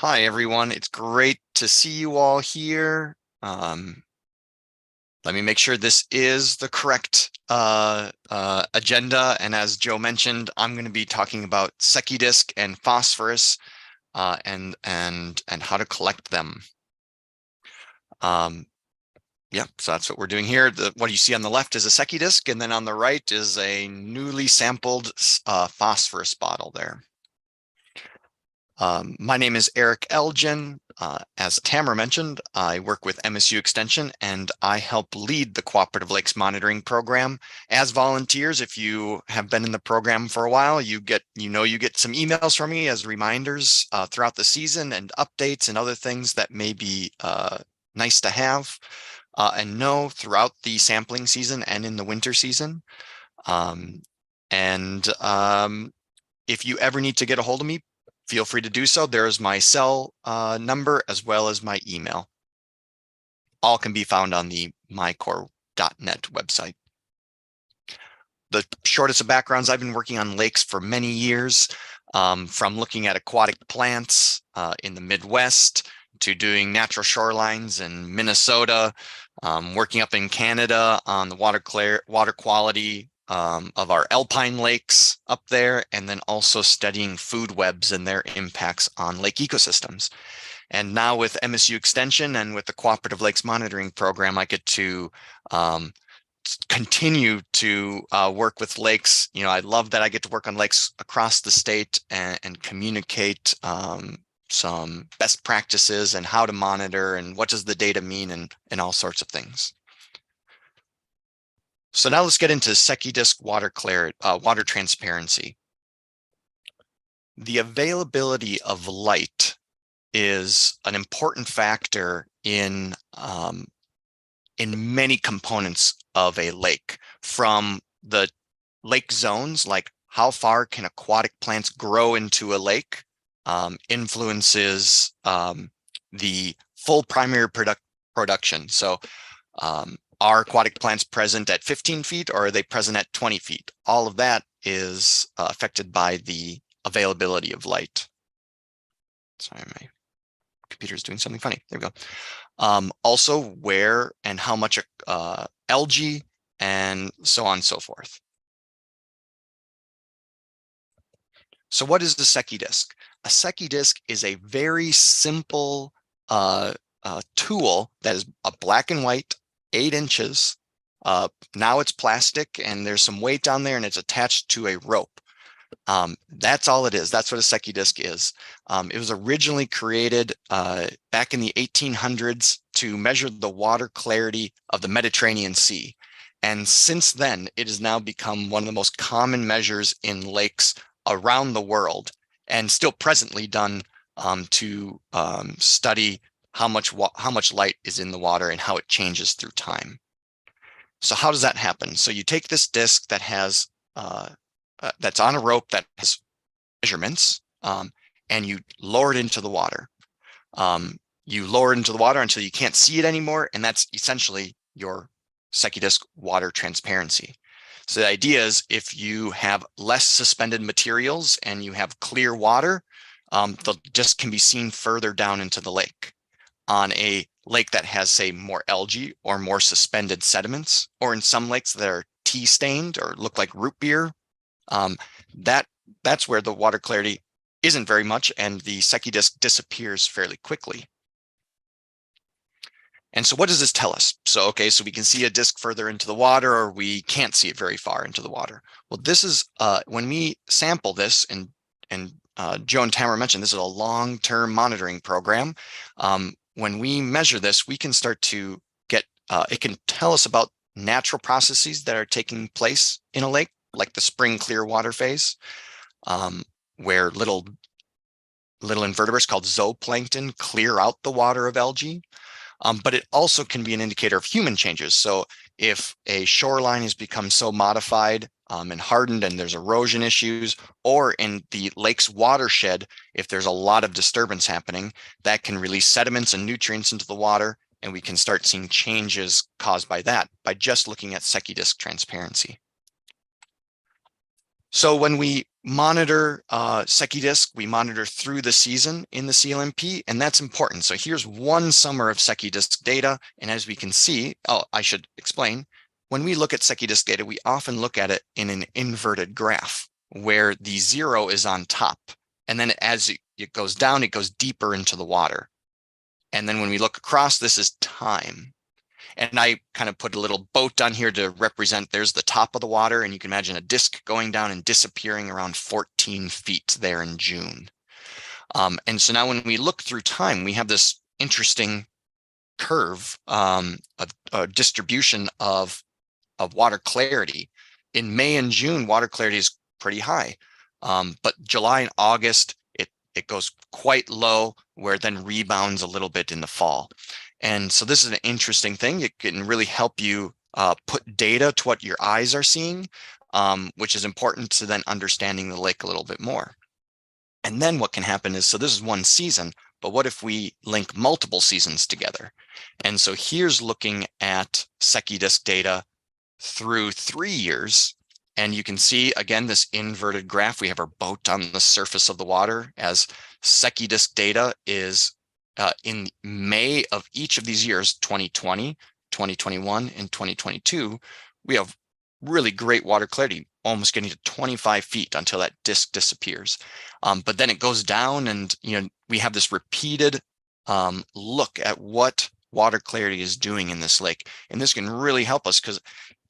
Hi, everyone. It's great to see you all here. Let me make sure this is the correct agenda. And as Joe mentioned, I'm going to be talking about Secchi disk and phosphorus and how to collect them. Yeah, so that's what we're doing here. What you see on the left is a Secchi disk, and then on the right is a newly sampled phosphorus bottle there. My name is Erick Elgin. As Tamara mentioned, I work with MSU Extension and I help lead the Cooperative Lakes Monitoring Program. As volunteers, if you have been in the program for a while, you get some emails from me as reminders throughout the season and updates and other things that may be nice to have and know throughout the sampling season and in the winter season. If you ever need to get a hold of me, feel free to do so. There's my cell number as well as my email. All can be found on the mycore.net website. The shortest of backgrounds, I've been working on lakes for many years, from looking at aquatic plants in the Midwest to doing natural shorelines in Minnesota, working up in Canada on the water quality of our alpine lakes up there, and then also studying food webs and their impacts on lake ecosystems. And now with MSU Extension and with the Cooperative Lakes Monitoring Program, I get to continue to work with lakes. I love that I get to work on lakes across the state and communicate some best practices and how to monitor and what does the data mean and all sorts of things. So now let's get into Secchi disk water transparency. The availability of light is an important factor in many components of a lake, from the lake zones, like how far can aquatic plants grow into a lake, influences the full primary production. So are aquatic plants present at 15 feet or are they present at 20 feet? All of that is affected by the availability of light. Sorry, my computer is doing something funny. There we go. Also, where and how much algae and so on and so forth. So what is the Secchi disk? A Secchi disk is a very simple tool that is a black and white, 8 inches. Now it's plastic and there's some weight on there and it's attached to a rope. That's all it is. That's what a Secchi disk is. It was originally created back in the 1800s to measure the water clarity of the Mediterranean Sea. And since then, it has now become one of the most common measures in lakes around the world, and still presently done to study how much light is in the water and how it changes through time. So how does that happen? So you take this disk that has that's on a rope that has measurements, and you lower it into the water. You lower it into the water until you can't see it anymore, and that's essentially your Secchi disk water transparency. So the idea is, if you have less suspended materials and you have clear water, the disk can be seen further down into the lake. On a lake that has, say, more algae or more suspended sediments, or in some lakes that are tea stained or look like root beer, that's where the water clarity isn't very much and the Secchi disk disappears fairly quickly. And so what does this tell us? So we can see a disk further into the water, or we can't see it very far into the water. Well, this is when we sample this, and Joe and Tamara mentioned this is a long-term monitoring program. When we measure this, we can start to get, it can tell us about natural processes that are taking place in a lake, like the spring clear water phase, where little invertebrates called zooplankton clear out the water of algae. But it also can be an indicator of human changes. So if a shoreline has become so modified and hardened and there's erosion issues, or in the lake's watershed, if there's a lot of disturbance happening, that can release sediments and nutrients into the water, and we can start seeing changes caused by that by just looking at Secchi disk transparency. So when we monitor Secchi disk, we monitor through the season in the CLMP, and that's important. So here's one summer of Secchi disk data. And as we can see, I should explain, when we look at Secchi disk data, we often look at it in an inverted graph where the 0 is on top. And then as it goes down, it goes deeper into the water. And then when we look across, this is time. And I kind of put a little boat on here to represent, there's the top of the water, and you can imagine a disc going down and disappearing around 14 feet there in June. And so now when we look through time, we have this interesting curve, a distribution of water clarity. In May and June, water clarity is pretty high, but July and August, it goes quite low, where it then rebounds a little bit in the fall. And so this is an interesting thing. It can really help you put data to what your eyes are seeing, which is important to then understanding the lake a little bit more. And then what can happen is, so this is one season, but what if we link multiple seasons together? And so here's looking at Secchi disk data through 3 years. And you can see, again, this inverted graph. We have our boat on the surface of the water as Secchi disk data is in May of each of these years, 2020, 2021, and 2022, we have really great water clarity, almost getting to 25 feet until that disk disappears. But then it goes down, and we have this repeated look at what water clarity is doing in this lake. And this can really help us, because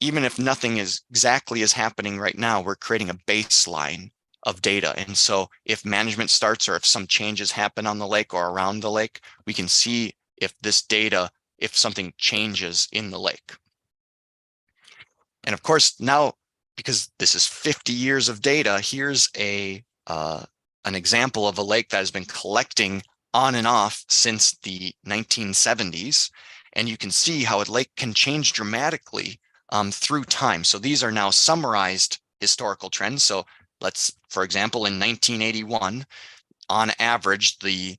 even if nothing is exactly is happening right now, we're creating a baseline of data. And so if management starts, or if some changes happen on the lake or around the lake, we can see if this data, if something changes in the lake. And of course, now, because this is 50 years of data, here's an example of a lake that has been collecting on and off since the 1970s. And you can see how a lake can change dramatically through time. So these are now summarized historical trends. So let's, for example, in 1981, on average, the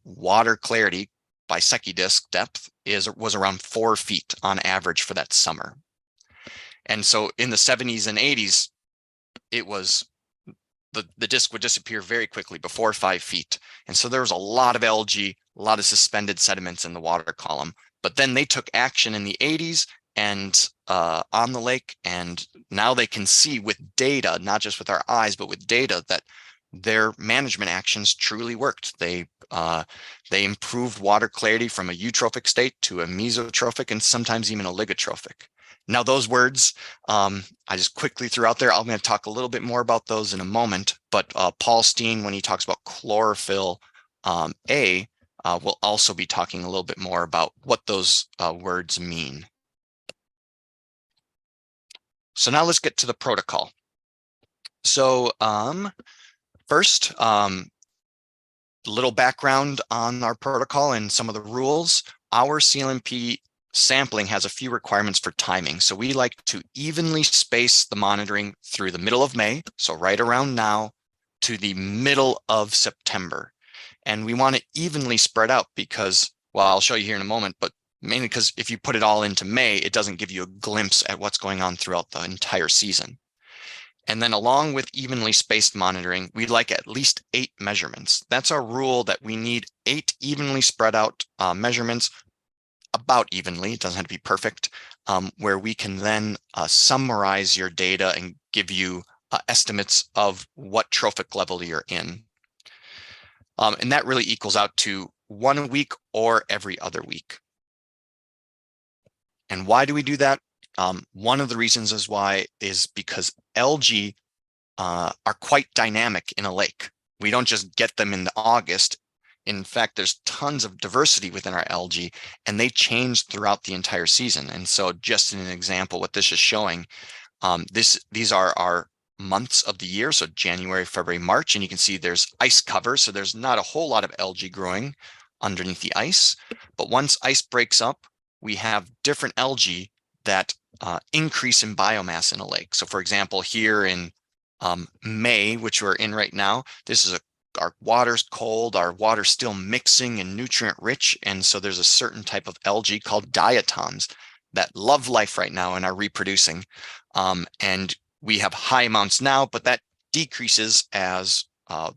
water clarity by Secchi disk depth was around 4 feet on average for that summer. And so in the 70s and 80s, it was the disk would disappear very quickly before 5 feet. And so there was a lot of algae, a lot of suspended sediments in the water column. But then they took action in the 80s and on the lake, and now they can see with data, not just with our eyes, but with data, that their management actions truly worked. They improved water clarity from a eutrophic state to a mesotrophic, and sometimes even oligotrophic. Now those words, I just quickly threw out there. I'm going to talk a little bit more about those in a moment, but Paul Steen, when he talks about chlorophyll A, will also be talking a little bit more about what those words mean. So now let's get to the protocol. So first, a little background on our protocol and some of the rules. Our CLMP sampling has a few requirements for timing. So we like to evenly space the monitoring through the middle of May, so right around now, to the middle of September. And we want it evenly spread out because, well, I'll show you here in a moment, but mainly because if you put it all into May, it doesn't give you a glimpse at what's going on throughout the entire season. And then along with evenly spaced monitoring, we like at least 8 measurements. That's our rule, that we need 8 evenly spread out measurements, about evenly, it doesn't have to be perfect, where we can then summarize your data and give you estimates of what trophic level you're in. And that really equals out to 1 week or every other week. And why do we do that? One of the reasons is because algae are quite dynamic in a lake. We don't just get them in August. In fact, there's tons of diversity within our algae, and they change throughout the entire season. And so just in an example, what this is showing, these are our months of the year, so January, February, March, and you can see there's ice cover, so there's not a whole lot of algae growing underneath the ice. But once ice breaks up, we have different algae that increase in biomass in a lake. So for example, here in May, which we're in right now, this is our water's cold, our water's still mixing and nutrient rich. And so there's a certain type of algae called diatoms that love life right now and are reproducing. And we have high amounts now, but that decreases as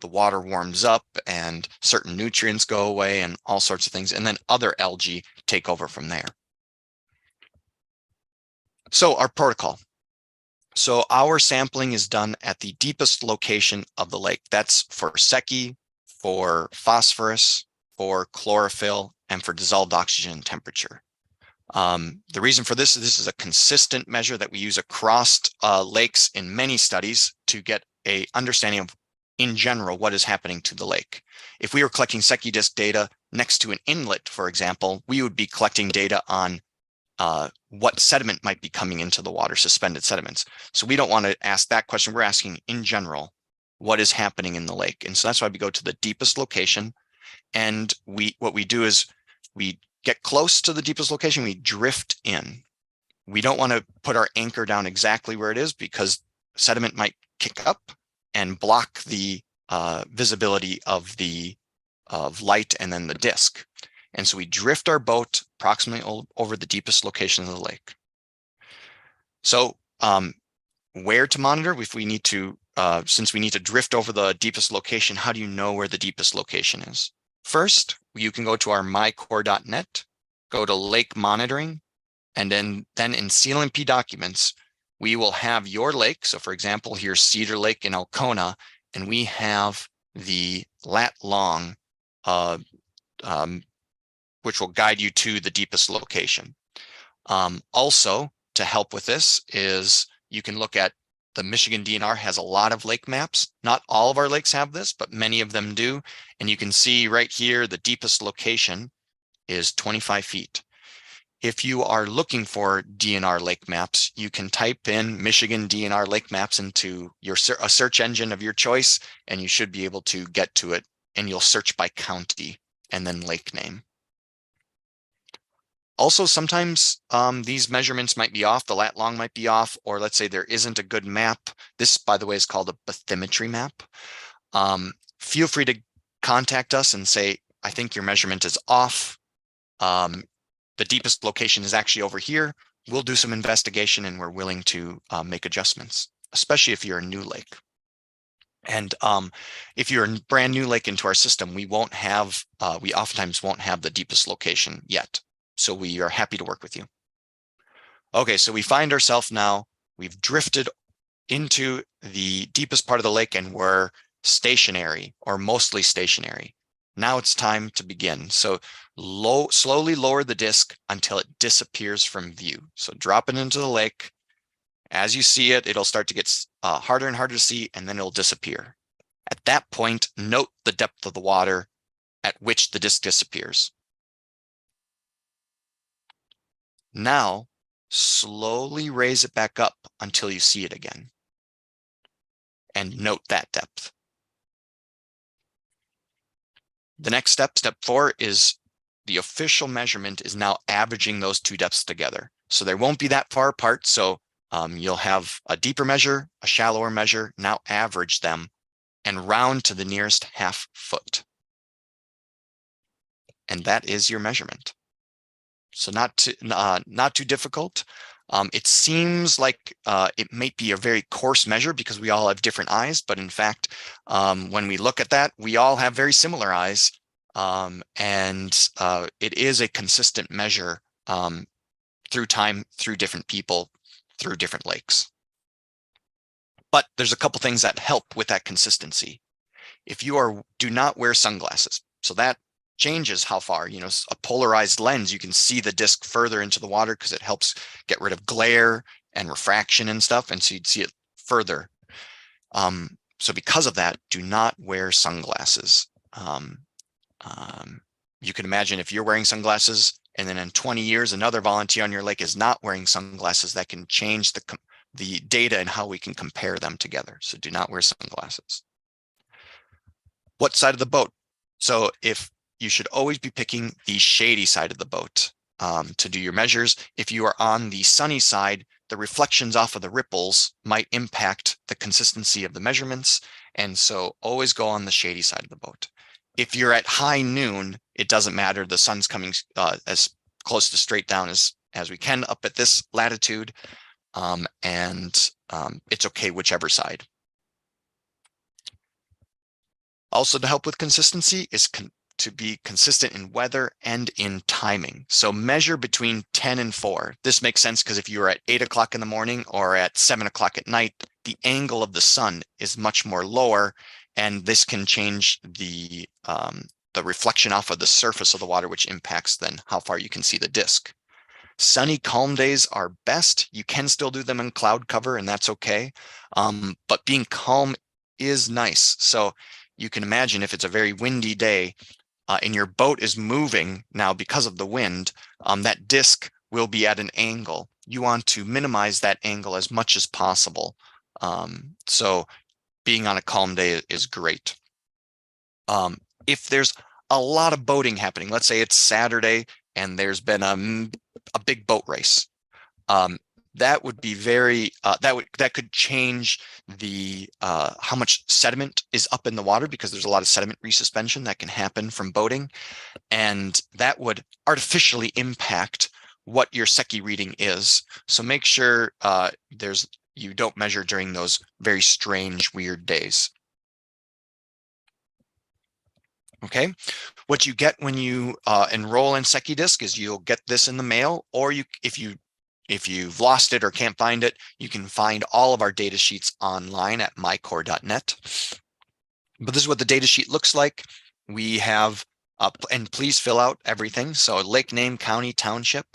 the water warms up and certain nutrients go away and all sorts of things. And then other algae take over from there. So our protocol. So our sampling is done at the deepest location of the lake. That's for Secchi, for phosphorus, for chlorophyll, and for dissolved oxygen temperature. The reason for this is a consistent measure that we use across lakes in many studies to get an understanding of, in general, what is happening to the lake. If we were collecting Secchi disk data next to an inlet, for example, we would be collecting data on what sediment might be coming into the water, suspended sediments. So we don't want to ask that question. We're asking, in general, what is happening in the lake. And so that's why we go to the deepest location. And what we do is we get close to the deepest location, we drift in. We don't want to put our anchor down exactly where it is because sediment might kick up and block the visibility of light and then the disk. And so we drift our boat approximately over the deepest location of the lake. So where to monitor if we need to, since we need to drift over the deepest location, how do you know where the deepest location is? First, you can go to our mycore.net, go to lake monitoring, and then in CLMP documents, we will have your lake. So for example, here's Cedar Lake in Alcona, and we have the lat long, which will guide you to the deepest location. Also, to help with this is you can look at the Michigan DNR has a lot of lake maps. Not all of our lakes have this, but many of them do. And you can see right here, the deepest location is 25 feet. If you are looking for DNR lake maps, you can type in Michigan DNR lake maps into a search engine of your choice, and you should be able to get to it. And you'll search by county and then lake name. Also, sometimes these measurements might be off, the lat long might be off, or let's say there isn't a good map. This, by the way, is called a bathymetry map. Feel free to contact us and say, I think your measurement is off. The deepest location is actually over here. We'll do some investigation and we're willing to make adjustments, especially if you're a new lake. And if you're a brand new lake into our system, we oftentimes won't have the deepest location yet. So we are happy to work with you. Okay, so we find ourselves now, we've drifted into the deepest part of the lake and we're stationary or mostly stationary. Now it's time to begin. So slowly lower the disk until it disappears from view. So drop it into the lake. As you see it, it'll start to get harder and harder to see, and then it'll disappear. At that point, note the depth of the water at which the disk disappears. Now, slowly raise it back up until you see it again. And note that depth. The next step, step 4, is the official measurement is now averaging those two depths together. So they won't be that far apart. So you'll have a deeper measure, a shallower measure, now average them and round to the nearest half foot. And that is your measurement. So not too difficult. It seems like it might be a very coarse measure because we all have different eyes, but in fact, when we look at that, we all have very similar eyes, and it is a consistent measure through time, through different people, through different lakes. But there's a couple things that help with that consistency. If you do not wear sunglasses, so that changes how far, a polarized lens, you can see the disk further into the water because it helps get rid of glare and refraction and stuff. And so you'd see it further. So because of that, do not wear sunglasses. You can imagine if you're wearing sunglasses and then in 20 years, another volunteer on your lake is not wearing sunglasses, that can change the data and how we can compare them together. So do not wear sunglasses. What side of the boat? So you should always be picking the shady side of the boat to do your measures. If you are on the sunny side, the reflections off of the ripples might impact the consistency of the measurements. And so always go on the shady side of the boat. If you're at high noon, it doesn't matter. The sun's coming as close to straight down as we can up at this latitude. And it's okay whichever side. Also, to help with consistency is to be consistent in weather and in timing. So measure between 10 and 4. This makes sense because if you're at 8 o'clock in the morning or at 7 o'clock at night, the angle of the sun is much more lower, and this can change the reflection off of the surface of the water, which impacts then how far you can see the disk. Sunny, calm days are best. You can still do them in cloud cover, and that's okay. But being calm is nice. So you can imagine if it's a very windy day and your boat is moving now because of the wind, that disk will be at an angle. You want to minimize that angle as much as possible. So being on a calm day is great. If there's a lot of boating happening, let's say it's Saturday and there's been a big boat race, that would be very that could change the how much sediment is up in the water, because there's a lot of sediment resuspension that can happen from boating, and that would artificially impact what your Secchi reading is. So make sure you don't measure during those very strange, weird days. Okay, what you get when you enroll in Secchi Disc is you'll get this in the mail, or if you've lost it or can't find it, you can find all of our data sheets online at mycore.net. But this is what the data sheet looks like. We have, and please fill out everything. So lake name, county, township,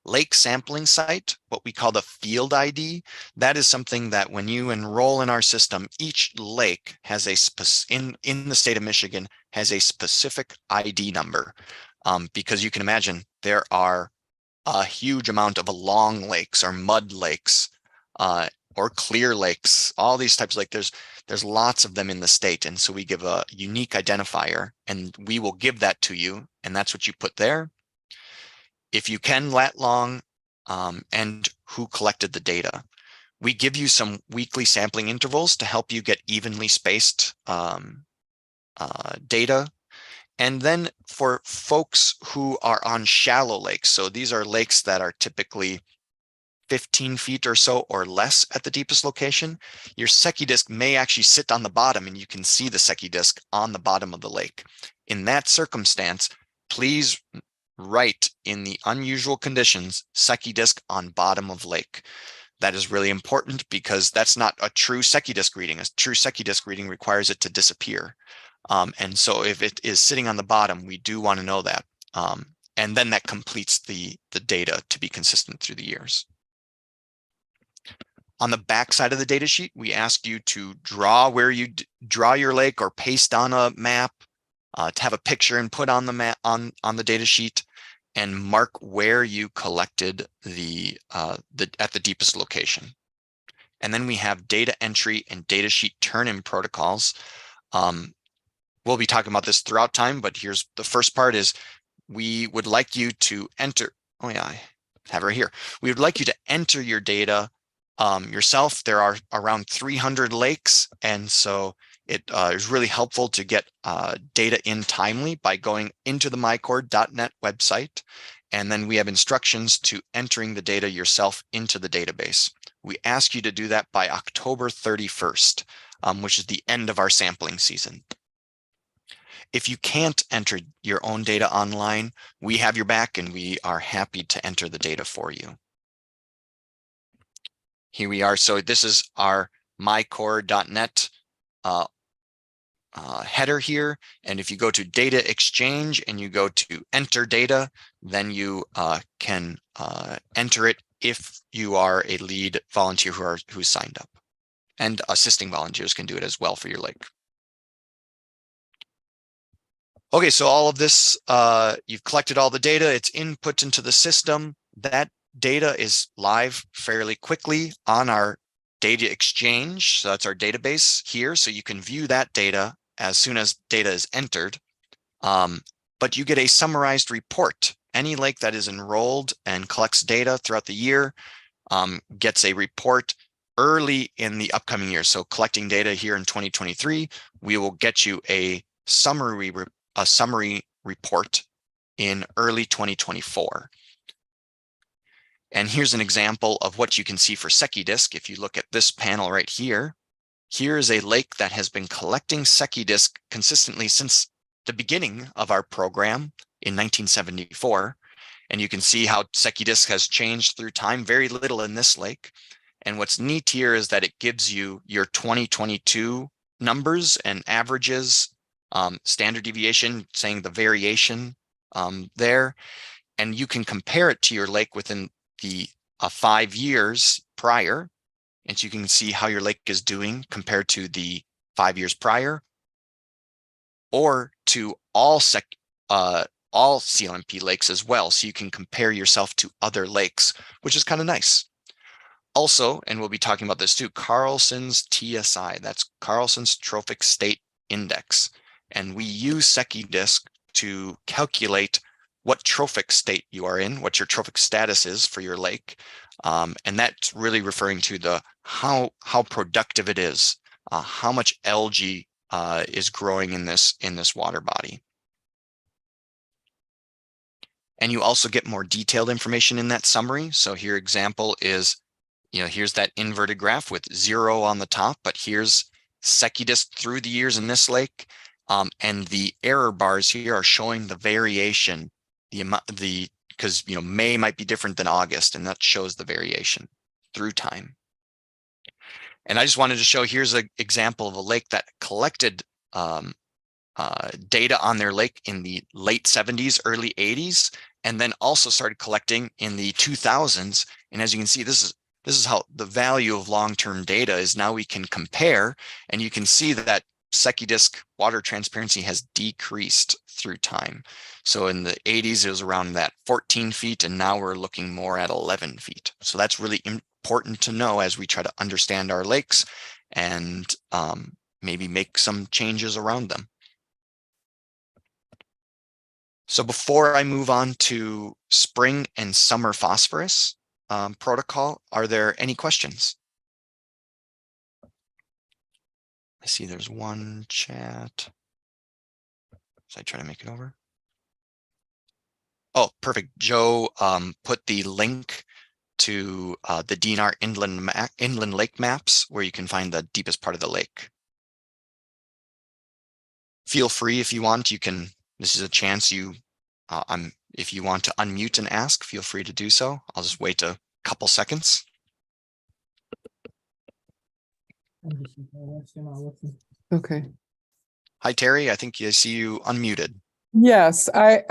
lake sampling site, what we call the field ID. That is something that when you enroll in our system, each lake has in the state of Michigan has a specific ID number, because you can imagine there are a huge amount of long lakes or mud lakes or clear lakes, all these types of lakes. There's lots of them in the state. And so we give a unique identifier, and we will give that to you. And that's what you put there. If you can, lat long, and who collected the data. We give you some weekly sampling intervals to help you get evenly spaced data. And then for folks who are on shallow lakes, so these are lakes that are typically 15 feet or so or less at the deepest location, your Secchi disc may actually sit on the bottom, and you can see the Secchi disc on the bottom of the lake. In that circumstance, please write in the unusual conditions, Secchi disc on bottom of lake. That is really important because that's not a true Secchi disc reading. A true Secchi disc reading requires it to disappear. And so if it is sitting on the bottom, we do want to know that. And then that completes the data to be consistent through the years. On the back side of the data sheet, we ask you to draw where you draw your lake, or paste on a map, to have a picture and put on the map on the data sheet, and mark where you collected at the deepest location. And then we have data entry and data sheet turn-in protocols. We'll be talking about this throughout time, but here's the first part is we would like you to enter. Oh yeah, I have it right here. We would like you to enter your data yourself. There are around 300 lakes, and so it is really helpful to get data in timely by going into the mycore.net website, and then we have instructions to entering the data yourself into the database. We ask you to do that by October 31st, which is the end of our sampling season. If you can't enter your own data online, we have your back, and we are happy to enter the data for you. Here we are. So this is our mycore.net header here. And if you go to data exchange and you go to enter data, then you can enter it if you are a lead volunteer who's signed up. And assisting volunteers can do it as well for your lake. Okay, so all of this, you've collected all the data, it's input into the system. That data is live fairly quickly on our data exchange. So that's our database here. So you can view that data as soon as data is entered. But you get a summarized report. Any lake that is enrolled and collects data throughout the year gets a report early in the upcoming year. So collecting data here in 2023, we will get you a summary report in early 2024. And here's an example of what you can see for Secchi disc. If you look at this panel right here, here is a lake that has been collecting Secchi disc consistently since the beginning of our program in 1974. And you can see how Secchi disc has changed through time, very little in this lake. And what's neat here is that it gives you your 2022 numbers and averages, standard deviation, saying the variation there. And you can compare it to your lake within the 5 years prior. And so you can see how your lake is doing compared to the 5 years prior, or to all CLMP lakes as well. So you can compare yourself to other lakes, which is kind of nice. Also, and we'll be talking about this too, Carlson's TSI, that's Carlson's Trophic State Index. And we use Secchi disc to calculate what trophic state you are in, what your trophic status is for your lake. And that's really referring to the how productive it is, how much algae is growing in this water body. And you also get more detailed information in that summary. So here example is, here's that inverted graph with 0 on the top, but here's Secchi disc through the years in this lake. And the error bars here are showing the variation, because May might be different than August, and that shows the variation through time. And I just wanted to show, here's an example of a lake that collected data on their lake in the late 70s, early 80s, and then also started collecting in the 2000s. And as you can see, this is how the value of long-term data is. Now we can compare, and you can see that Secchi disc water transparency has decreased through time. So in the 80s, it was around that 14 feet, and now we're looking more at 11 feet. So that's really important to know as we try to understand our lakes and maybe make some changes around them. So before I move on to spring and summer phosphorus protocol, are there any questions? I see there's one chat. So I try to make it over. Oh, perfect. Joe put the link to the DNR inland lake maps, where you can find the deepest part of the lake. Feel free, if you want, this is a chance if you want to unmute and ask, feel free to do so. I'll just wait a couple seconds. Okay. Hi, Terry. I think I see you unmuted. Yes, I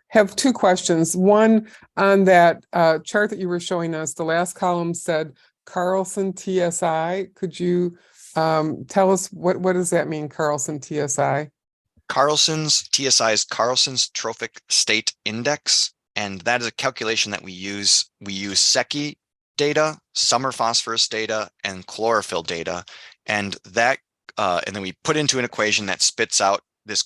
have two questions. One, on that chart that you were showing us, the last column said Carlson TSI. Could you tell us what does that mean, Carlson TSI? Carlson's TSI is Carlson's Trophic State Index, and that is a calculation that we use. We use Secchi data, summer phosphorus data, and chlorophyll data, and that and then we put into an equation that spits out this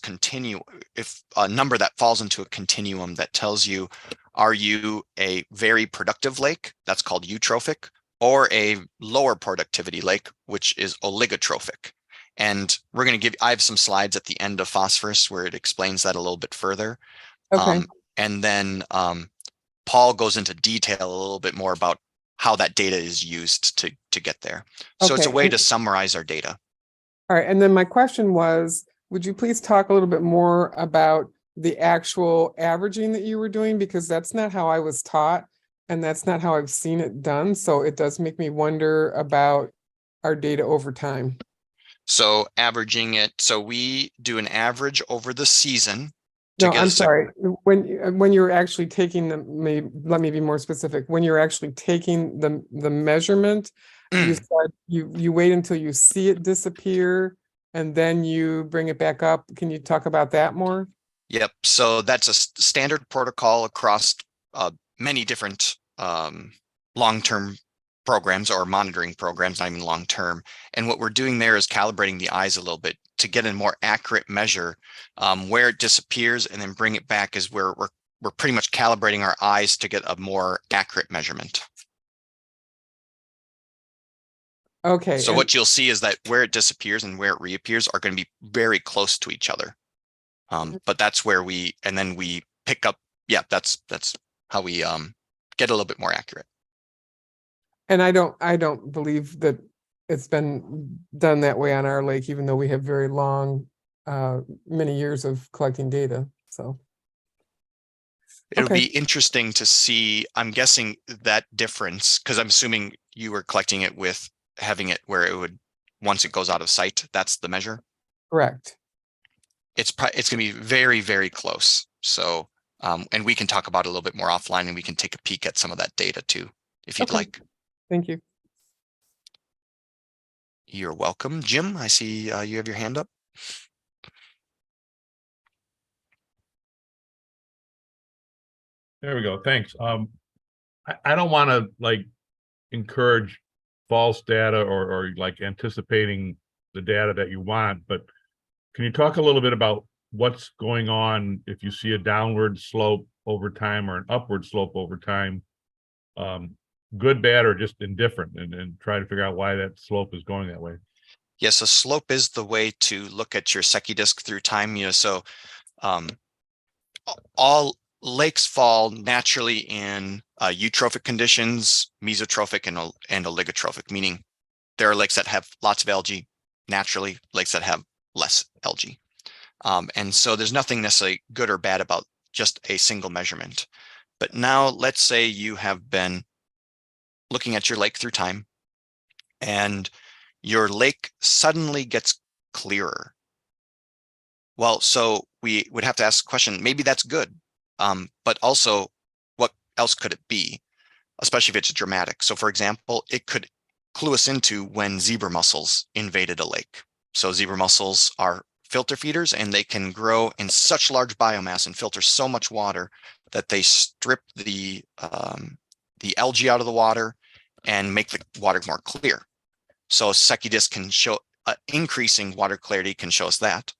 a number that falls into a continuum that tells you, are you a very productive lake, that's called eutrophic, or a lower productivity lake, which is oligotrophic. And we're going to I have some slides at the end of phosphorus where it explains that a little bit further. Okay. And then Paul goes into detail a little bit more about how that data is used to get there. So it's a way to summarize our data. All right. And then my question was, would you please talk a little bit more about the actual averaging that you were doing? Because that's not how I was taught, and that's not how I've seen it done. So it does make me wonder about our data over time. So averaging it, so we do an average over the season. No, I'm sorry. When you're actually taking let me be more specific. When you're actually taking the measurement, you said you wait until you see it disappear, and then you bring it back up. Can you talk about that more? Yep. So that's a standard protocol across many different long-term programs or monitoring programs, not even long-term. And what we're doing there is calibrating the eyes a little bit to get a more accurate measure. Where it disappears and then bring it back is where we're pretty much calibrating our eyes to get a more accurate measurement. Okay. So what you'll see is that where it disappears and where it reappears are going to be very close to each other. But that's where we pick up. Yeah, that's how we get a little bit more accurate. And I don't believe that it's been done that way on our lake, even though we have very long, many years of collecting data, so. It'll Okay. be interesting to see, I'm guessing that difference, because I'm assuming you were collecting it with having it where it would, once it goes out of sight, that's the measure. Correct. It's going to be very, very close. So, and we can talk about it a little bit more offline, and we can take a peek at some of that data too, if you'd Okay. like. Thank you. You're welcome. Jim, I see you have your hand up. There we go. Thanks. I don't want to like encourage false data or like anticipating the data that you want, but can you talk a little bit about what's going on if you see a downward slope over time or an upward slope over time? Good, bad, or just indifferent, and try to figure out why that slope is going that way. Yes, a slope is the way to look at your Secchi disk through time. So all lakes fall naturally in eutrophic conditions, mesotrophic and oligotrophic, meaning there are lakes that have lots of algae naturally, lakes that have less algae. And so there's nothing necessarily good or bad about just a single measurement. But now let's say you have been looking at your lake through time and your lake suddenly gets clearer. Well, so we would have to ask the question, maybe that's good. But also, what else could it be? Especially if it's dramatic. So for example, it could clue us into when zebra mussels invaded a lake. So zebra mussels are filter feeders, and they can grow in such large biomass and filter so much water that they strip the algae out of the water and make the water more clear. So Secchi disk can show increasing water clarity can show us that.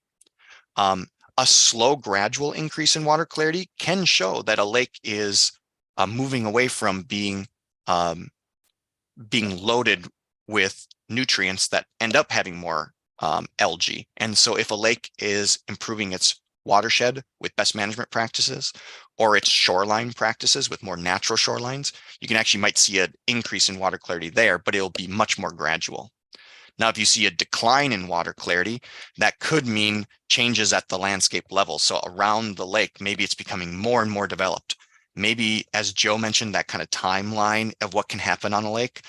A slow gradual increase in water clarity can show that a lake is moving away from being loaded with nutrients that end up having more algae. And so if a lake is improving its watershed with best management practices or its shoreline practices with more natural shorelines, you can actually might see an increase in water clarity there, but it'll be much more gradual. Now, if you see a decline in water clarity, that could mean changes at the landscape level. So around the lake, maybe it's becoming more and more developed. Maybe, as Joe mentioned, that kind of timeline of what can happen on a lake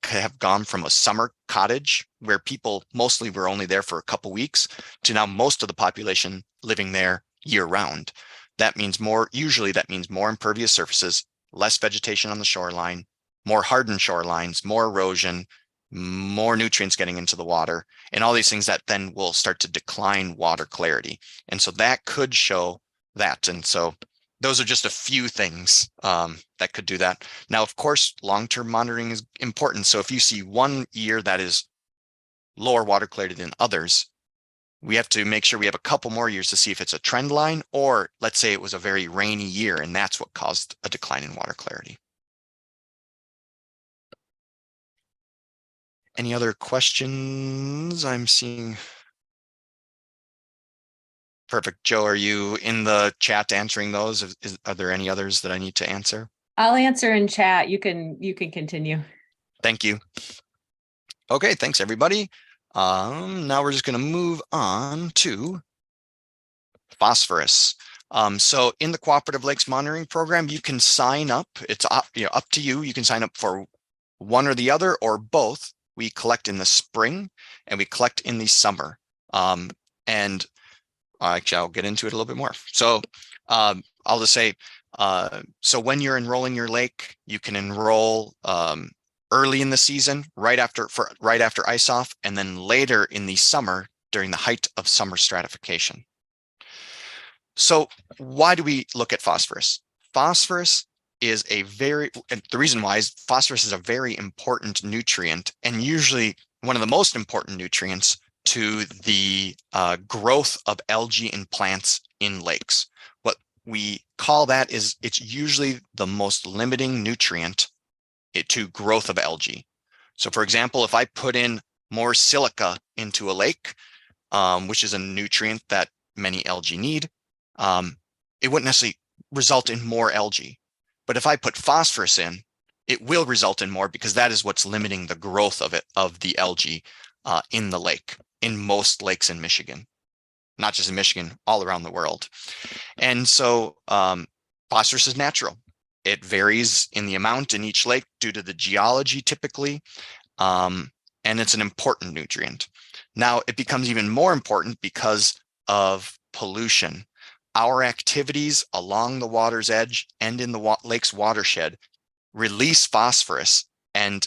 could have gone from a summer cottage where people mostly were only there for a couple weeks to now most of the population living there year round. That means usually that means more impervious surfaces, less vegetation on the shoreline, more hardened shorelines, more erosion, more nutrients getting into the water, and all these things that then will start to decline water clarity. And so that could show that. And so those are just a few things that could do that. Now, of course, long-term monitoring is important. So if you see one year that is lower water clarity than others, we have to make sure we have a couple more years to see if it's a trend line, or let's say it was a very rainy year and that's what caused a decline in water clarity. Any other questions I'm seeing? Perfect. Joe, are you in the chat answering those? Are there any others that I need to answer? I'll answer in chat. You can continue. Thank you. Okay, thanks everybody. Now we're just going to move on to phosphorus. So in the Cooperative Lakes Monitoring Program, you can sign up. It's up to you. You can sign up for one or the other or both. We collect in the spring and we collect in the summer. And actually, I'll get into it a little bit more. So I'll just say, so when you're enrolling your lake, you can enroll early in the season, right after ice off, and then later in the summer during the height of summer stratification. So why do we look at phosphorus? Phosphorus is the reason why is phosphorus is a very important nutrient, and usually one of the most important nutrients to the growth of algae and plants in lakes. What we call that is it's usually the most limiting nutrient to growth of algae. So for example, if I put in more silica into a lake, which is a nutrient that many algae need, it wouldn't necessarily result in more algae. But if I put phosphorus in, it will result in more because that is what's limiting the growth of the algae in the lake, in most lakes in Michigan, not just in Michigan, all around the world. And so phosphorus is natural. It varies in the amount in each lake due to the geology typically, and it's an important nutrient. Now it becomes even more important because of pollution. Our activities along the water's edge and in the lake's watershed release phosphorus, and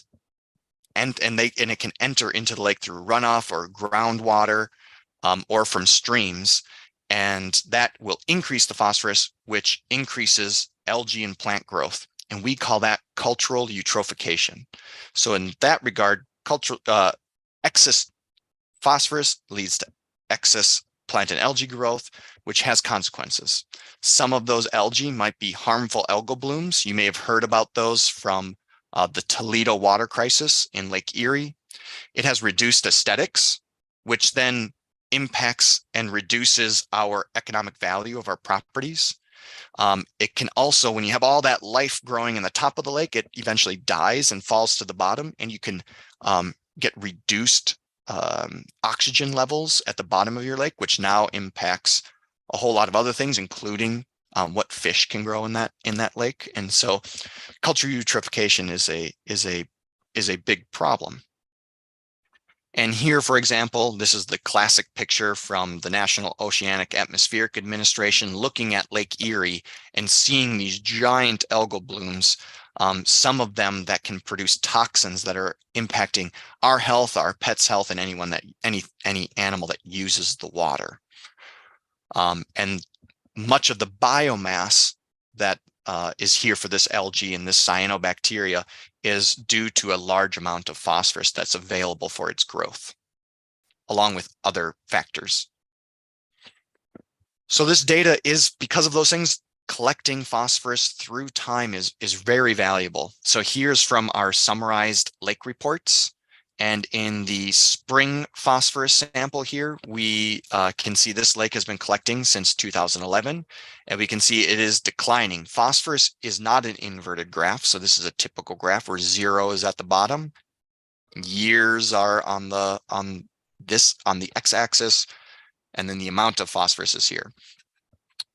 it can enter into the lake through runoff or groundwater or from streams, and that will increase the phosphorus, which increases algae and plant growth, and we call that cultural eutrophication. So in that regard, excess phosphorus leads to excess plant and algae growth, which has consequences. Some of those algae might be harmful algal blooms. You may have heard about those from the Toledo water crisis in Lake Erie. It has reduced aesthetics, which then impacts and reduces our economic value of our properties. It can also, when you have all that life growing in the top of the lake, it eventually dies and falls to the bottom, and you can get reduced oxygen levels at the bottom of your lake, which now impacts a whole lot of other things, including what fish can grow in that lake. And so cultural eutrophication is a big problem. And here, for example, this is the classic picture from the National Oceanic Atmospheric Administration looking at Lake Erie and seeing these giant algal blooms, some of them that can produce toxins that are impacting our health, our pets' health, and any animal that uses the water. And much of the biomass that is here for this algae and this cyanobacteria is due to a large amount of phosphorus that's available for its growth, along with other factors. So this data is, because of those things, collecting phosphorus through time is very valuable. So here's from our summarized lake reports. And in the spring phosphorus sample here, we can see this lake has been collecting since 2011, and we can see it is declining. Phosphorus is not an inverted graph, so this is a typical graph where 0 is at the bottom. Years are on the x-axis, and then the amount of phosphorus is here.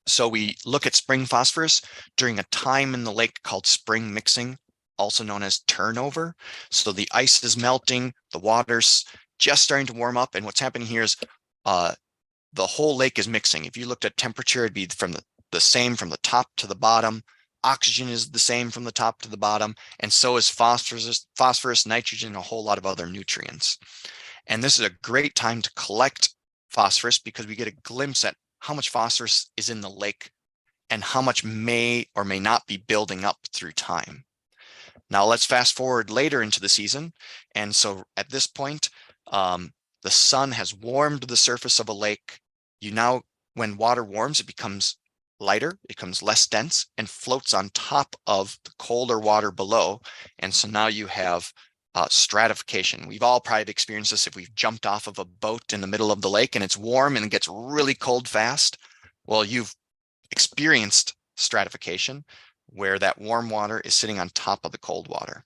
So we look at spring phosphorus during a time in the lake called spring mixing, also known as turnover. So the ice is melting, the water's just starting to warm up, and what's happening here is the whole lake is mixing. If you looked at temperature, it'd be from the same from the top to the bottom. Oxygen is the same from the top to the bottom, and so is phosphorus, nitrogen, and a whole lot of other nutrients. And this is a great time to collect phosphorus because we get a glimpse at how much phosphorus is in the lake and how much may or may not be building up through time. Now let's fast forward later into the season. And so at this point, the sun has warmed the surface of a lake. When water warms, it becomes lighter, it becomes less dense, and floats on top of the colder water below. And so now you have stratification. We've all probably experienced this if we've jumped off of a boat in the middle of the lake and it's warm and it gets really cold fast. Well, you've experienced stratification, where that warm water is sitting on top of the cold water.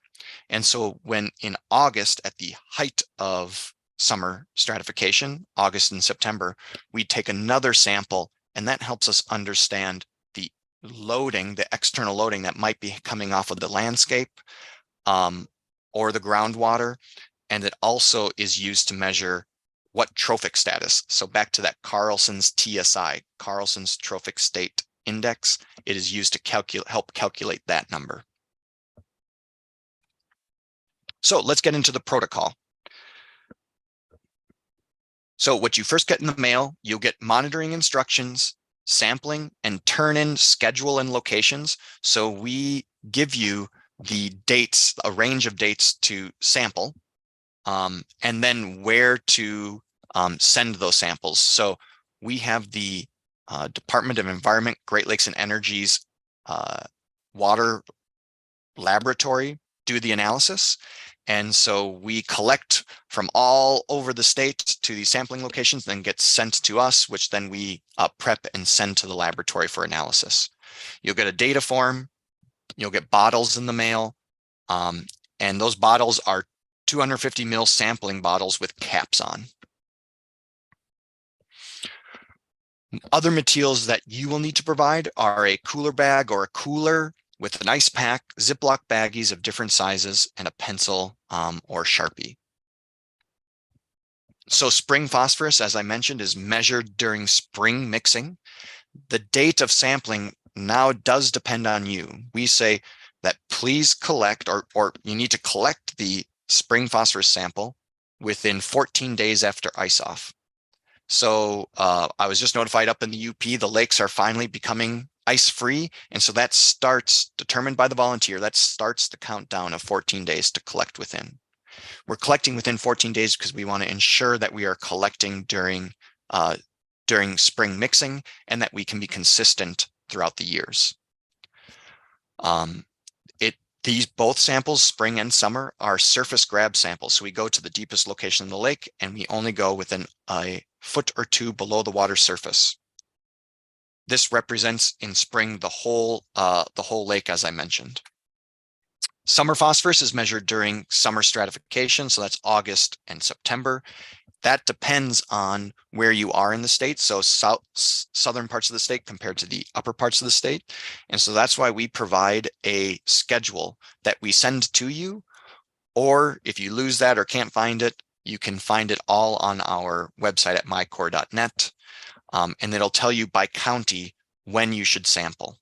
And so when in August, at the height of summer stratification, August and September, we take another sample, and that helps us understand the loading, the external loading that might be coming off of the landscape or the groundwater. And it also is used to measure what trophic status. So back to that Carlson's TSI, Carlson's Trophic State Index, it is used to help calculate that number. So let's get into the protocol. So what you first get in the mail, you'll get monitoring instructions, sampling and turn in schedule and locations. So we give you the dates, a range of dates to sample, and then where to send those samples. So we have the Department of Environment, Great Lakes and Energy's water laboratory do the analysis. And so we collect from all over the state to these sampling locations, then get sent to us, which then we prep and send to the laboratory for analysis. You'll get a data form, you'll get bottles in the mail, And those bottles are 250 ml sampling bottles with caps on. Other materials that you will need to provide are a cooler bag or a cooler with an ice pack, Ziploc baggies of different sizes, and a pencil or Sharpie. So spring phosphorus, as I mentioned, is measured during spring mixing. The date of sampling now does depend on you. We say that please collect, or you need to collect the spring phosphorus sample within 14 days after ice off. So I was just notified up in the UP, the lakes are finally becoming ice free. And so that starts, determined by the volunteer, that starts the countdown of 14 days to collect within. We're collecting within 14 days because we want to ensure that we are collecting during spring mixing and that we can be consistent throughout the years. These both samples, spring and summer, are surface grab samples. So we go to the deepest location in the lake and we only go within a foot or two below the water surface. This represents in spring the whole lake, as I mentioned. Summer phosphorus is measured during summer stratification, so that's August and September. That depends on where you are in the state. So southern parts of the state compared to the upper parts of the state. And so that's why we provide a schedule that we send to you. Or if you lose that or can't find it, you can find it all on our website at mycore.net. And it'll tell you by county when you should sample.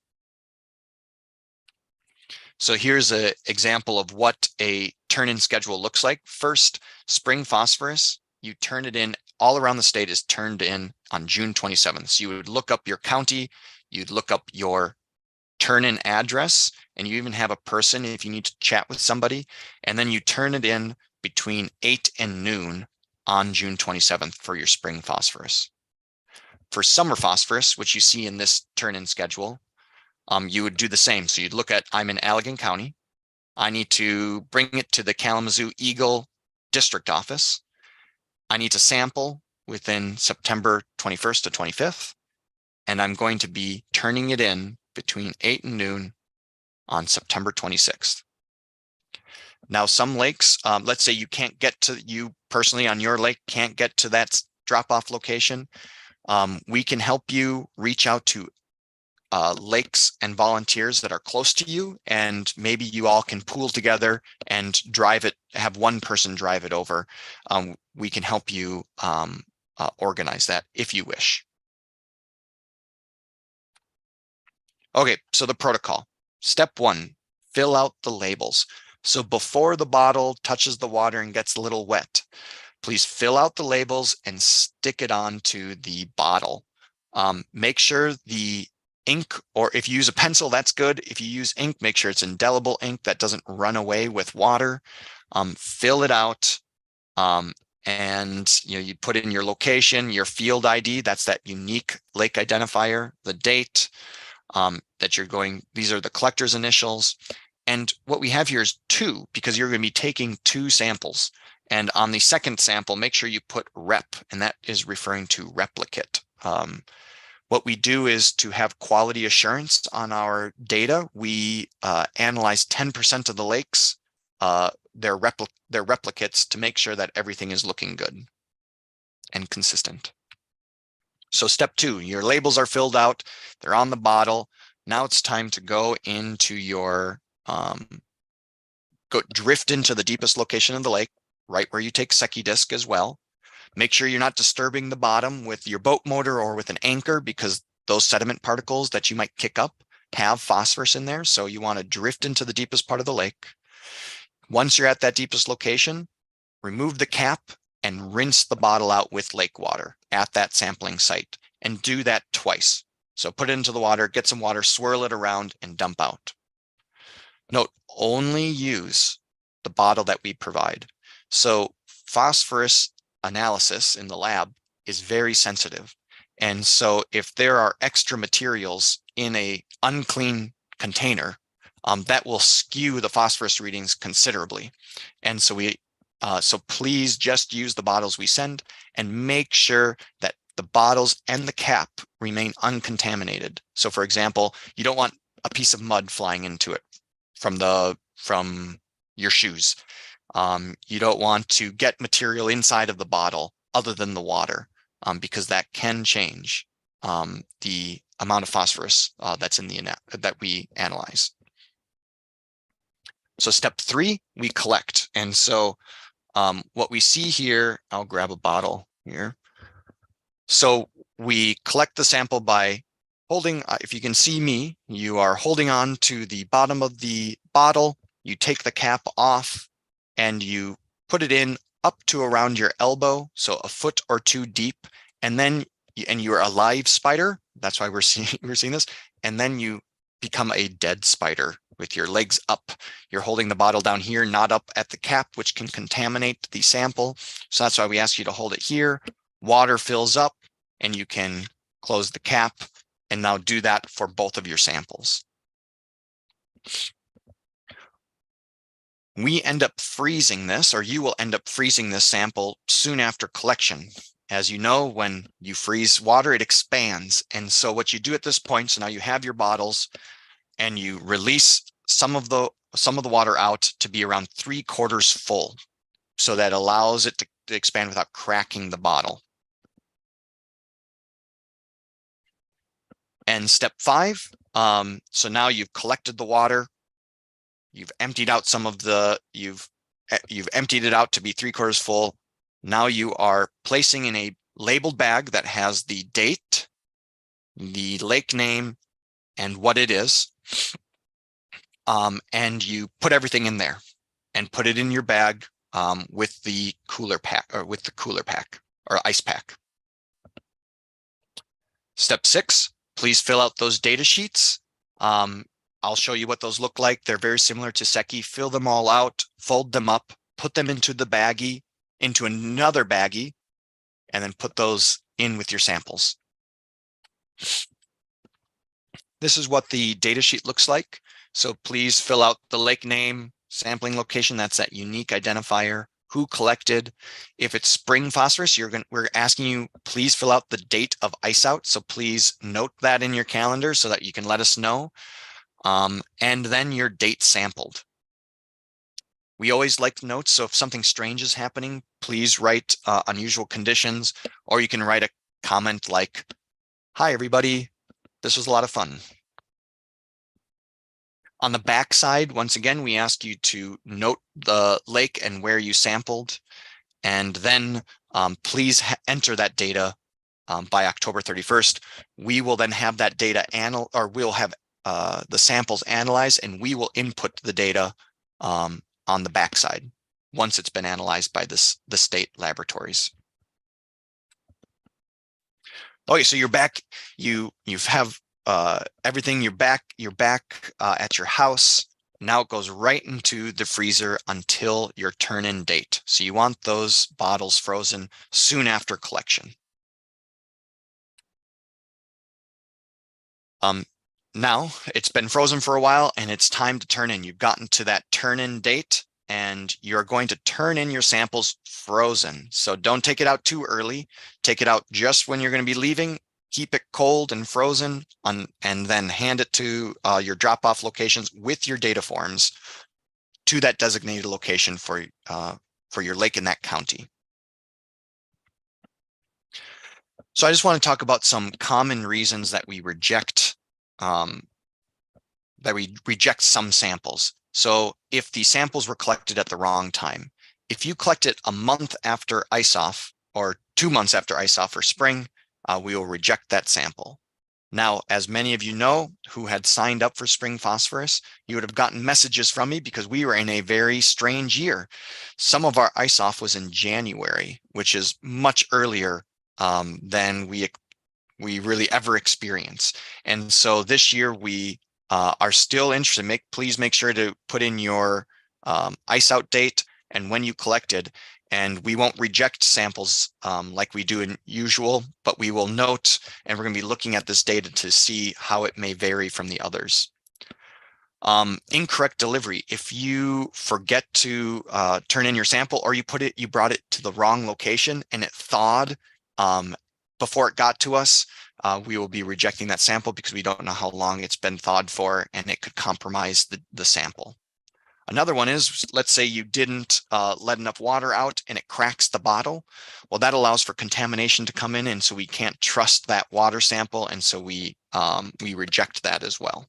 So here's an example of what a turn-in schedule looks like. First, spring phosphorus. You turn it in, all around the state is turned in on June 27th. So you would look up your county, you'd look up your turn-in address, and you even have a person if you need to chat with somebody, and then you turn it in between 8 and noon on June 27th for your spring phosphorus. For summer phosphorus, which you see in this turn-in schedule, you would do the same. So you'd look at, I'm in Elgin County. I need to bring it to the Kalamazoo Eagle District Office. I need to sample within September 21st to 25th, and I'm going to be turning it in between 8 and noon on September 26th. Now, some lakes, let's say you can't get to, you personally on your lake can't get to that drop-off location. We can help you reach out to lakes and volunteers that are close to you, and maybe you all can pool together and drive it, have one person drive it over. We can help you organize that if you wish. Okay, so the protocol. Step 1, fill out the labels. So before the bottle touches the water and gets a little wet, please fill out the labels and stick it onto the bottle. Make sure the ink, or if you use a pencil, that's good. If you use ink, make sure it's indelible ink that doesn't run away with water. Fill it out, and you put in your location, your field ID, that's that unique lake identifier, the date that you're going, these are the collector's initials. And what we have here is 2, because you're going to be taking 2 samples. And on the second sample, make sure you put rep, and that is referring to replicate. What we do is, to have quality assurance on our data, we analyze 10% of the lakes, their replicates, to make sure that everything is looking good and consistent. So step 2, your labels are filled out, they're on the bottle. Now it's time to go into your, drift into the deepest location of the lake, right where you take Secchi disc as well. Make sure you're not disturbing the bottom with your boat motor or with an anchor, because those sediment particles that you might kick up have phosphorus in there. So you want to drift into the deepest part of the lake. Once you're at that deepest location, remove the cap and rinse the bottle out with lake water at that sampling site, and do that twice. So put it into the water, get some water, swirl it around, and dump out. Note, only use the bottle that we provide. So phosphorus analysis in the lab is very sensitive. And so if there are extra materials in a unclean container, that will skew the phosphorus readings considerably. And so so please just use the bottles we send, and make sure that the bottles and the cap remain uncontaminated. So for example, you don't want a piece of mud flying into it from your shoes. You don't want to get material inside of the bottle other than the water, because that can change the amount of phosphorus that's in that we analyze. So step 3, we collect. And so what we see here, I'll grab a bottle here. So we collect the sample by holding, if you can see me, you are holding on to the bottom of the bottle, you take the cap off and you put it in up to around your elbow, so a foot or 2 deep, and then you're a live spider. That's why we're seeing this. And then you become a dead spider with your legs up. You're holding the bottle down here, not up at the cap, which can contaminate the sample. So that's why we ask you to hold it here. Water fills up and you can close the cap, and now do that for both of your samples. We end up freezing this, or you will end up freezing this sample soon after collection. As you know, when you freeze water, it expands. And so what you do at this point, so now you have your bottles and you release some of the water out to be around 3/4 full. So that allows it to expand without cracking the bottle. And step 5, so now you've collected the water, you've emptied out some of the, you've emptied it out to be 3/4 full. Now you are placing in a labeled bag that has the date, the lake name, and what it is. And you put everything in there and put it in your bag with the cooler pack, or ice pack. Step 6, please fill out those data sheets. I'll show you what those look like. They're very similar to Secchi. Fill them all out, fold them up, put them into the baggie, into another baggie, and then put those in with your samples. This is what the data sheet looks like. So please fill out the lake name, sampling location, that's that unique identifier, who collected. If it's spring phosphorus, we're asking you, please fill out the date of ice out. So please note that in your calendar so that you can let us know. And then your date sampled. We always like notes, so if something strange is happening, please write unusual conditions, or you can write a comment like, "Hi everybody, this was a lot of fun." On the back side, once again, we ask you to note the lake and where you sampled, and then please enter that data by October 31st. We will then have that data we'll have the samples analyzed, and we will input the data on the backside once it's been analyzed by the state laboratories. Okay, so you're back. You have everything. You're back at your house. Now it goes right into the freezer until your turn-in date. So you want those bottles frozen soon after collection. Now it's been frozen for a while and it's time to turn in. You've gotten to that turn-in date and you're going to turn in your samples frozen. So don't take it out too early. Take it out just when you're going to be leaving. Keep it cold and frozen, and then hand it to your drop-off locations with your data forms to that designated location for your lake in that county. So I just want to talk about some common reasons that we reject some samples. So if the samples were collected at the wrong time, if you collect it a month after ice off or 2 months after ice off for spring, we will reject that sample. Now, as many of you know who had signed up for spring phosphorus, you would have gotten messages from me because we were in a very strange year. Some of our ice off was in January, which is much earlier than we really ever experience. And so this year we are still interested. Please make sure to put in your ice out date and when you collected, and we won't reject samples like we do in usual, but we will note, and we're going to be looking at this data to see how it may vary from the others. Incorrect delivery. If you forget to turn in your sample, or you brought it to the wrong location and it thawed before it got to us, we will be rejecting that sample because we don't know how long it's been thawed for and it could compromise the sample. Another one is, let's say you didn't let enough water out and it cracks the bottle. Well, that allows for contamination to come in, and so we can't trust that water sample, and so we reject that as well.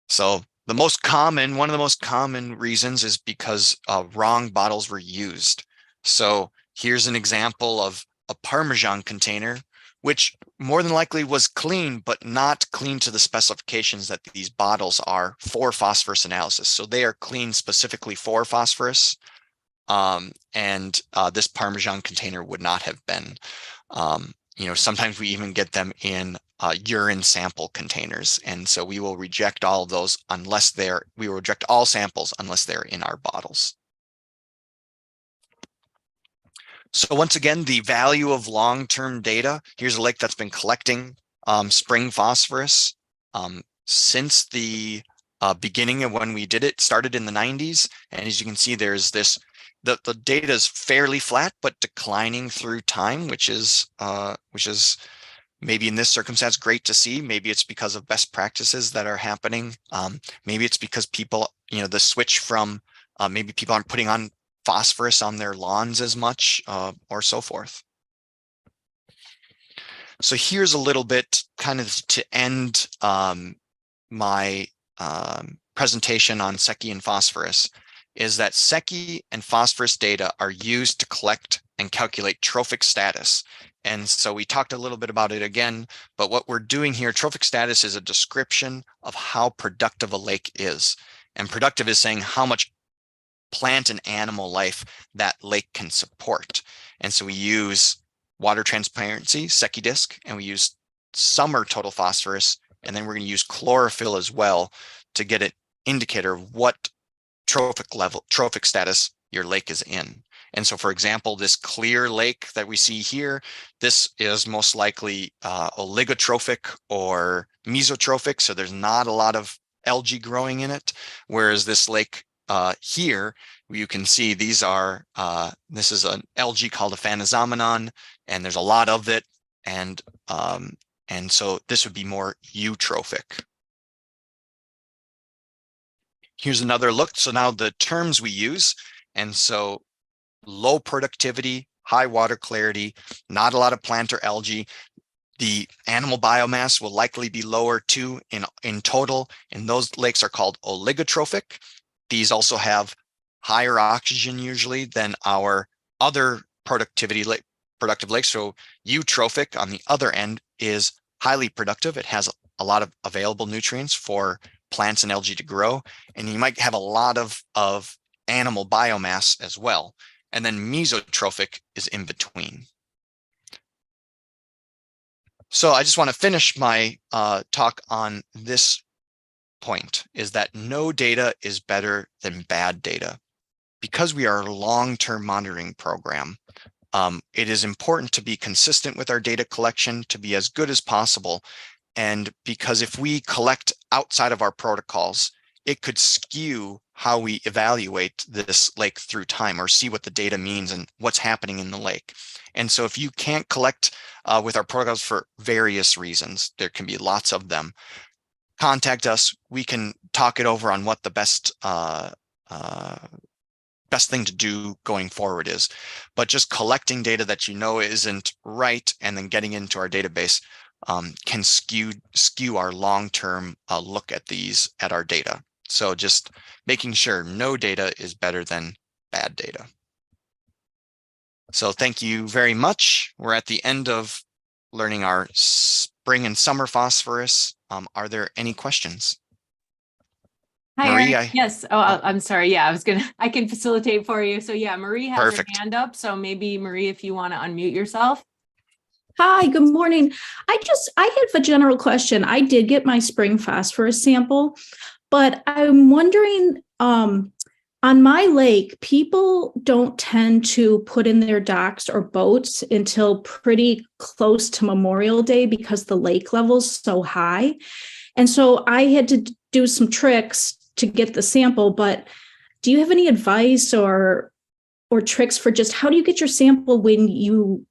So one of the most common reasons is because wrong bottles were used. So here's an example of a Parmesan container, which more than likely was clean, but not clean to the specifications that these bottles are for phosphorus analysis. So they are clean specifically for phosphorus. And this Parmesan container would not have been. Sometimes we even get them in urine sample containers. And so we will reject all of those we will reject all samples unless they're in our bottles. So once again, the value of long-term data. Here's a lake that's been collecting spring phosphorus since the beginning of when we did it, started in the 90s. And as you can see, there's this, the data is fairly flat, but declining through time, which is maybe in this circumstance great to see. Maybe it's because of best practices that are happening. Maybe it's because people, the switch from maybe people aren't putting on phosphorus on their lawns as much, or so forth. So here's a little bit kind of to end my presentation on Secchi and phosphorus, is that Secchi and phosphorus data are used to collect and calculate trophic status. And so we talked a little bit about it again, but what we're doing here, trophic status is a description of how productive a lake is. And productive is saying how much plant and animal life that lake can support. And so we use water transparency, Secchi disk, and we use summer total phosphorus, and then we're going to use chlorophyll as well to get an indicator of what trophic status your lake is in. And so, for example, this clear lake that we see here, this is most likely oligotrophic or mesotrophic, so there's not a lot of algae growing in it, whereas this lake here, you can see these are, this is an algae called a phanozomenon, and there's a lot of it, and so this would be more eutrophic. Here's another look. So now the terms we use, and so low productivity, high water clarity, not a lot of plant or algae. The animal biomass will likely be lower too in total, and those lakes are called oligotrophic. These also have higher oxygen usually than our other productive lakes. So eutrophic on the other end is highly productive. It has a lot of available nutrients for plants and algae to grow, and you might have a lot of animal biomass as well. And then mesotrophic is in between. So I just want to finish my talk on this point, is that no data is better than bad data. Because we are a long-term monitoring program, it is important to be consistent with our data collection, to be as good as possible. And because if we collect outside of our protocols, it could skew how we evaluate this lake through time, or see what the data means and what's happening in the lake. And so if you can't collect with our protocols for various reasons, there can be lots of them, contact us. We can talk it over on what the best thing to do going forward is. But just collecting data that isn't right and then getting into our database can skew our long-term look at our data. So just making sure no data is better than bad data. So thank you very much. We're at the end of learning our spring and summer phosphorus. Are there any questions? Hi, Marie, Eric. Yes. Oh, I'm sorry. Yeah, I can facilitate for you. So yeah, Marie has Perfect. her hand up. So maybe Marie, if you want to unmute yourself. Hi, good morning. I have a general question. I did get my spring phosphorus sample, but I'm wondering, on my lake, people don't tend to put in their docks or boats until pretty close to Memorial Day because the lake level's so high. And so I had to do some tricks to get the sample, but do you have any advice or tricks for just how do you get your sample when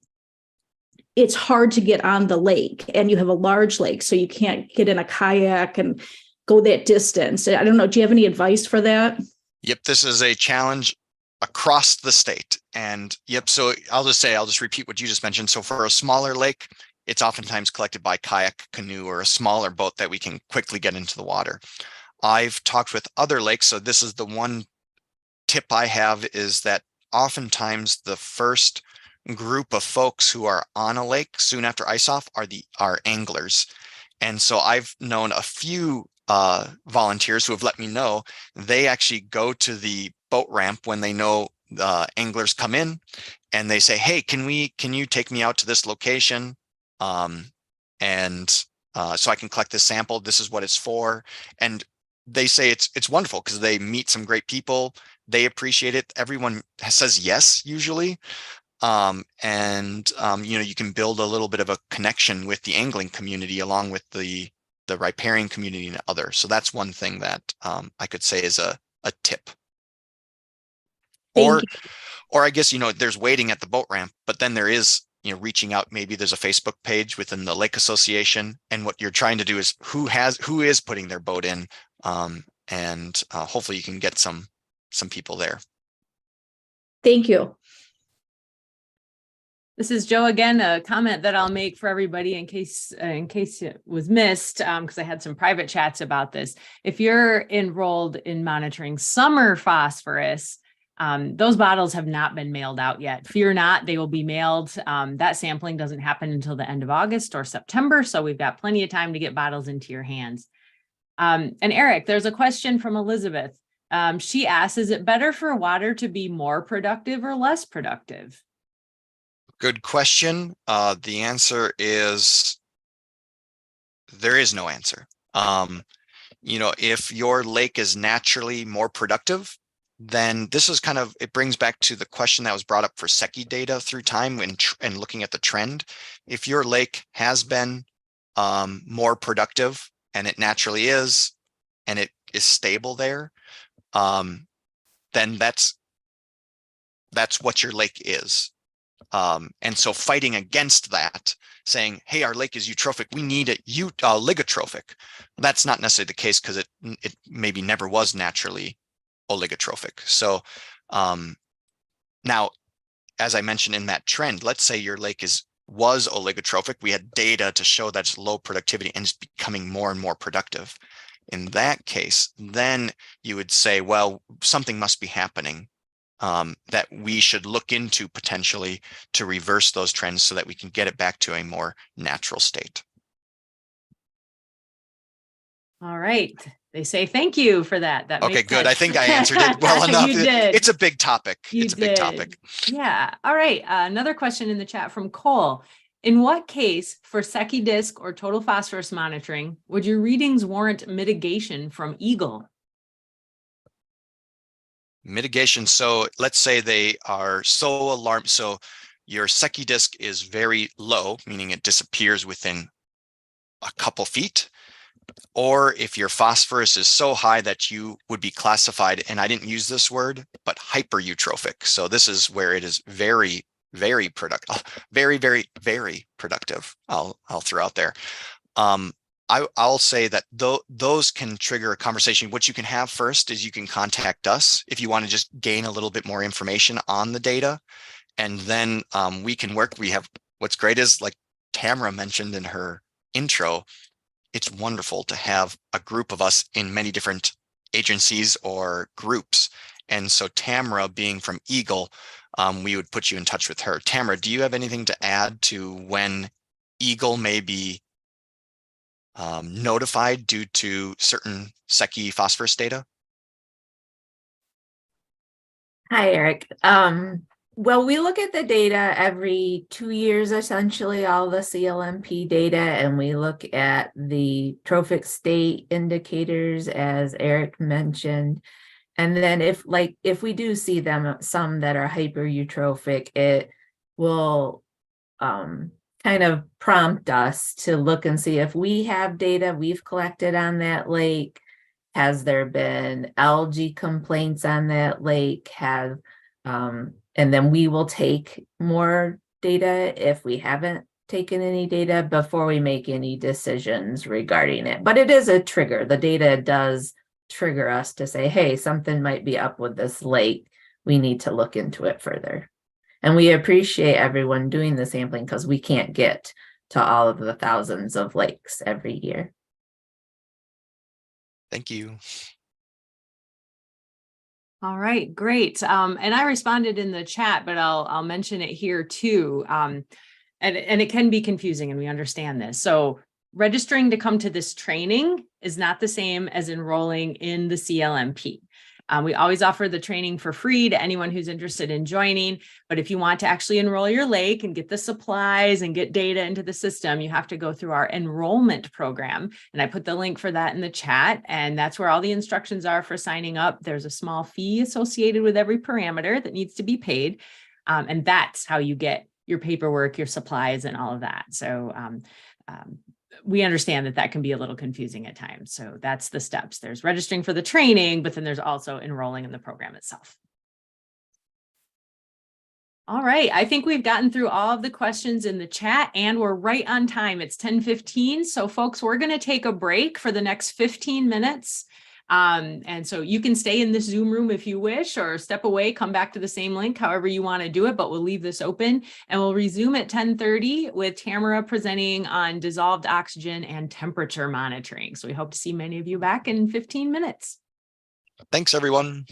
it's hard to get on the lake and you have a large lake, so you can't get in a kayak and go that distance? I don't know. Do you have any advice for that? Yep, this is a challenge across the state. And yep, so I'll just repeat what you just mentioned. So for a smaller lake, it's oftentimes collected by kayak, canoe, or a smaller boat that we can quickly get into the water. I've talked with other lakes, so this is the one tip I have, is that oftentimes the first group of folks who are on a lake soon after ice off are anglers. And so I've known a few volunteers who have let me know they actually go to the boat ramp when they know anglers come in, and they say, hey, can you take me out to this location? So I can collect this sample. This is what it's for. And they say it's wonderful because they meet some great people. They appreciate it. Everyone says yes, usually. You can build a little bit of a connection with the angling community along with the riparian community and others. So that's one thing that I could say is a tip. Or I guess, there's waiting at the boat ramp, but then there is, reaching out. Maybe there's a Facebook page within the Lake Association, and what you're trying to do is who is putting their boat in, and hopefully you can get some people there. Thank you. This is Joe again, a comment that I'll make for everybody in case it was missed, because I had some private chats about this. If you're enrolled in monitoring summer phosphorus, those bottles have not been mailed out yet. Fear not, they will be mailed. That sampling doesn't happen until the end of August or September, so we've got plenty of time to get bottles into your hands. And Eric, there's a question from Elizabeth. She asks, is it better for water to be more productive or less productive? Good question. The answer is there is no answer. If your lake is naturally more productive, then this is it brings back to the question that was brought up for Secchi data through time and looking at the trend. If your lake has been more productive, and it naturally is, and it is stable there, then that's what your lake is. And so fighting against that, saying, hey, our lake is eutrophic, we need it oligotrophic. That's not necessarily the case, because it maybe never was naturally oligotrophic. So now, as I mentioned in that trend, let's say your lake was oligotrophic. We had data to show that's low productivity and it's becoming more and more productive. In that case, then you would say, well, something must be happening that we should look into potentially to reverse those trends so that we can get it back to a more natural state. All right. They say thank you for that. Okay, good. I think I answered it well enough. You did. It's a big topic. It's a big topic. Yeah. All right. Another question in the chat from Cole. In what case for Secchi disc or total phosphorus monitoring would your readings warrant mitigation from Eagle? Mitigation. So let's say they are so alarmed. So your Secchi disc is very low, meaning it disappears within a couple feet. Or if your phosphorus is so high that you would be classified, and I didn't use this word, but hypereutrophic. So this is where it is very, very productive, very, very, very productive. I'll throw out there. I'll say that those can trigger a conversation. What you can have first is you can contact us if you want to just gain a little bit more information on the data. And then we can work. What's great is, like Tamara mentioned in her intro, it's wonderful to have a group of us in many different agencies or groups. And so Tamara, being from Eagle, we would put you in touch with her. Tamara, do you have anything to add to when Eagle may be notified due to certain Secchi phosphorus data? Hi, Eric. Well, we look at the data every 2 years, essentially, all the CLMP data, and we look at the trophic state indicators, as Eric mentioned. And then if we do see some that are hypereutrophic, it will kind of prompt us to look and see if we have data we've collected on that lake. Has there been algae complaints on that lake? And then we will take more data if we haven't taken any data before we make any decisions regarding it. But it is a trigger. The data does trigger us to say, hey, something might be up with this lake. We need to look into it further. And we appreciate everyone doing the sampling because we can't get to all of the thousands of lakes every year. Thank you. All right, great. And I responded in the chat, but I'll mention it here too. And it can be confusing, and we understand this. So registering to come to this training is not the same as enrolling in the CLMP. We always offer the training for free to anyone who's interested in joining. But if you want to actually enroll your lake and get the supplies and get data into the system, you have to go through our enrollment program. And I put the link for that in the chat. And that's where all the instructions are for signing up. There's a small fee associated with every parameter that needs to be paid. And that's how you get your paperwork, your supplies, and all of that. So we understand that that can be a little confusing at times. So that's the steps. There's registering for the training, but then there's also enrolling in the program itself. All right, I think we've gotten through all of the questions in the chat, and we're right on time. It's 10:15. So folks, we're going to take a break for the next 15 minutes. And so you can stay in this Zoom room if you wish, or step away, come back to the same link, however you want to do it, but we'll leave this open and we'll resume at 10:30 with Tamara presenting on dissolved oxygen and temperature monitoring. So we hope to see many of you back in 15 minutes. Thanks, everyone.